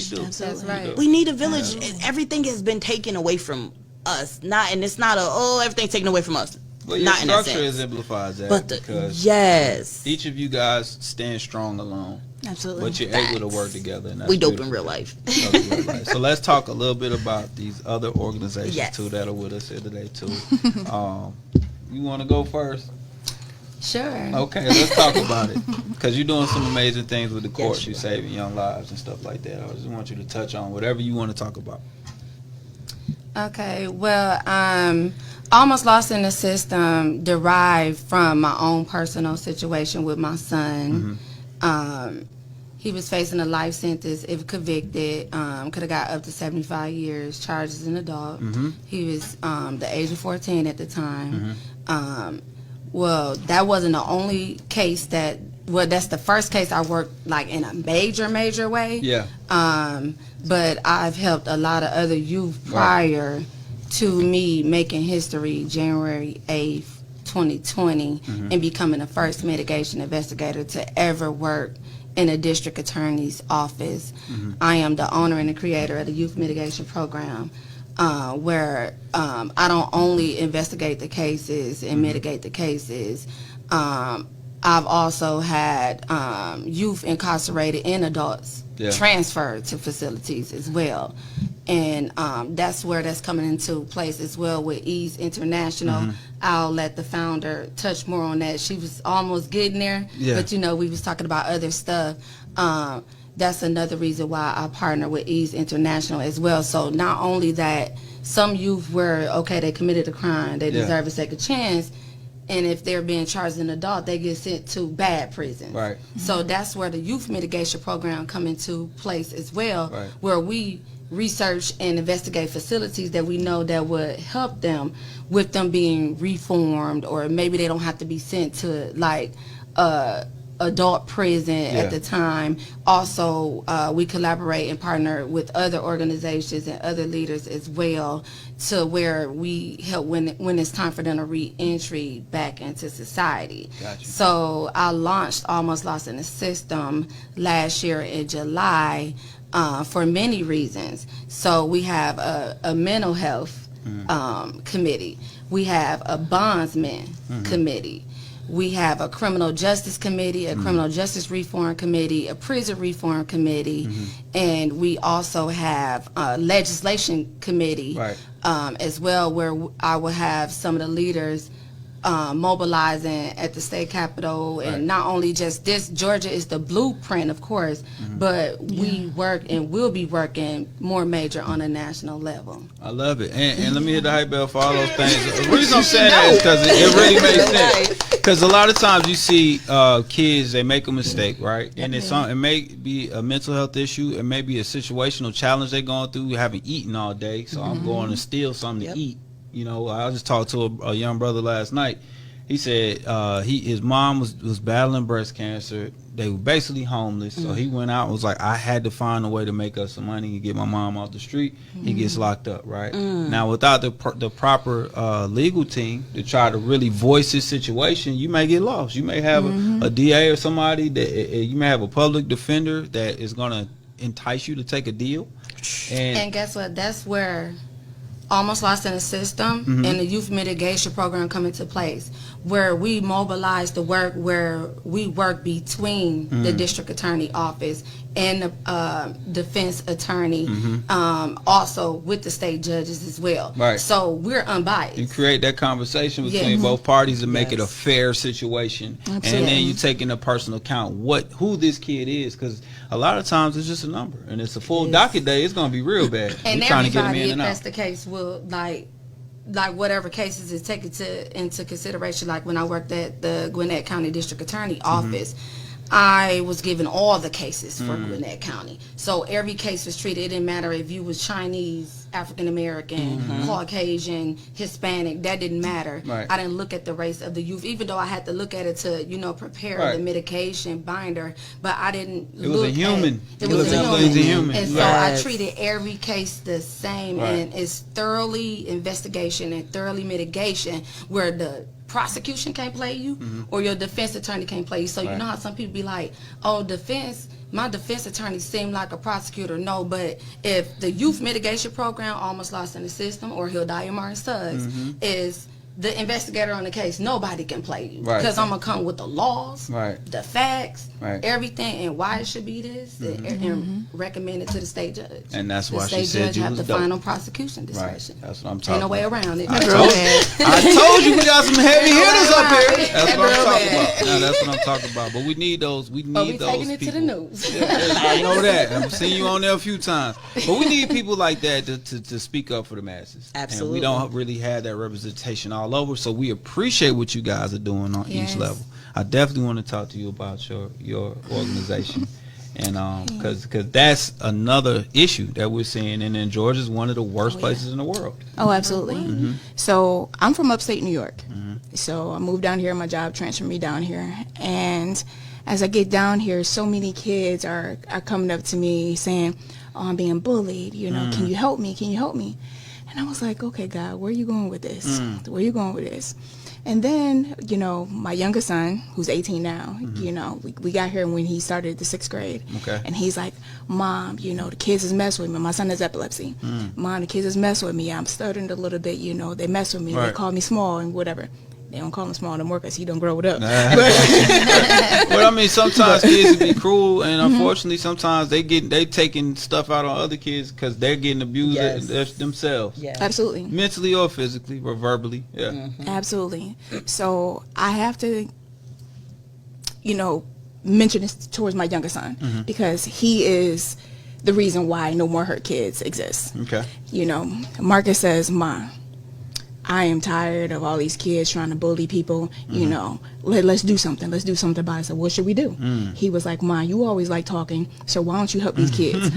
village. That's right. We need a village. Everything has been taken away from us. And it's not everything's taken away from us. Well, your structure exemplifies that. But because each of you guys stand strong alone. Absolutely. But you're able to work together. And that's we dope in real life. So let's talk a little bit about these other organizations too that are with us here today too. You want to go first? Sure. Okay, let's talk about it. Because you're doing some amazing things with the courts. You're saving young lives and stuff like that. I just want you to touch on whatever you want to talk about. Okay, well, Almost Lost in the System derived from my own personal situation with my son. He was facing a life sentence if convicted. Could have got up to 75 years, charged as an adult. He was the age of 14 at the time. Well, that wasn't the only case that's the first case I worked like in a major way. Yeah. But I've helped a lot of other youth prior to me making history January 8th, 2020, and becoming the first mitigation investigator to ever work in a district attorney's office. I am the owner and the creator of the Youth Mitigation Program, where I don't only investigate the cases and mitigate the cases. I've also had youth incarcerated and adults transferred to facilities as well. And that's where that's coming into place as well with Ease International. I'll let the founder touch more on that. She was almost getting there, but we was talking about other stuff. That's another reason why I partner with Ease International as well. So not only that some youth were, they committed a crime, they deserve a second chance, and if they're being charged as an adult, they get sent to bad prisons. Right. So that's where the Youth Mitigation Program come into place as well, where we research and investigate facilities that we know that would help them with them being reformed, or maybe they don't have to be sent to like adult prison at the time. Also, we collaborate and partner with other organizations and other leaders as well, to where we help when it's time for them to re-entry back into society. Gotcha. So I launched Almost Lost in the System last year in July for many reasons. So we have a mental health committee. We have a bondsman committee. We have a criminal justice committee, a criminal justice reform committee, a prison reform committee, and we also have a legislation committee as well, where I will have some of the leaders mobilizing at the state capitol. And not only just this, Georgia is the blueprint, of course, but we work and will be working more major on a national level. I love it. And let me hit the hype bell for all those things. The reason I'm saying that is because it really makes sense. Because a lot of times you see kids, they make a mistake, right? And it may be a mental health issue. It may be a situational challenge they're going through. You haven't eaten all day, so I'm going to steal something to eat. I just talked to a young brother last night. He said his mom was battling breast cancer. They were basically homeless. So he went out and was like, I had to find a way to make us some money and get my mom off the street. He gets locked up, right? Now, without the proper legal team to try to really voice his situation, you may get lost. You may have a DA or somebody, you may have a public defender that is going to entice you to take a deal. And guess what? That's where Almost Lost in the System and the Youth Mitigation Program come into place, where we mobilize the work, where we work between the district attorney office and the defense attorney, also with the state judges as well. Right. So we're unbiased. You create that conversation between both parties to make it a fair situation. Absolutely. And then you take into personal account who this kid is, because a lot of times it's just a number, and it's a full docket day. It's going to be real bad. And we're trying to get him in and out. If that's the case, will like whatever cases is taken into consideration. Like when I worked at the Gwinnett County District Attorney office, I was given all the cases for Gwinnett County. So every case was treated. It didn't matter if you was Chinese, African American, Caucasian, Hispanic. That didn't matter. Right. I didn't look at the race of the youth, even though I had to look at it to, prepare the mitigation binder. But I didn't. It was a human. It was a human. And so I treated every case the same, and it's thoroughly investigation and thoroughly mitigation, where the prosecution can't play you or your defense attorney can't play you. So you know how some people be like, oh, defense, my defense attorney seemed like a prosecutor. No, but if the Youth Mitigation Program, Almost Lost in the System, or Hildiah Martin-Suggs is the investigator on the case, nobody can play you. Right. Because I'm going to come with the laws, Right. the facts, Right. everything, and why it should be this, and recommend it to the state judge. And that's why the she state said judge you have was the dope. final prosecution discretion. Right. That's what I'm talking Ain't no way about. around it. I told you we got some heavy hitters up here. That's That what I'm real talking bad. about. No, that's what I'm talking about. But we need those. We need But we those taking it people. to the news. I know that. I've seen you on there a few times. But we need people like that to speak up for the masses. Absolutely. And we don't really have that representation all over. So we appreciate what you guys are doing on Yes. each level. I definitely want to talk to you about your organization. And because that's another issue that we're seeing, and then Georgia's one of the worst places in the world. Oh, absolutely. So I'm from upstate New York. So I moved down here. My job transferred me down here. And as I get down here, so many kids are coming up to me saying, oh, I'm being bullied. You know, can you help me? Can you help me? And I was like, okay, God, where are you going with this? Where are you going with this? And then, you know, my youngest son, who's 18 now, you know, we got here when he started the 6th grade. Okay. And he's like, Mom, you know, the kids is messing with me. My son has epilepsy. Mom, the kids is messing with me. I'm stuttering a little bit, you know. They mess with me. Right. They call me small and whatever. They don't call him small no more because he don't grow it up. But I mean, sometimes kids can be cruel, and unfortunately, sometimes they taking stuff out on other kids because they're getting abused themselves, Yeah. Absolutely. mentally or physically or verbally. Yeah. Absolutely. So I have to, you know, mention this towards my youngest son because he is the reason why No More Hurt Kids exists. Okay. You know, Marcus says, Mom, I am tired of all these kids trying to bully people. You know, let's do something. Let's do something about it. So what should we do? He was like, Mom, you always like talking, so why don't you help these kids?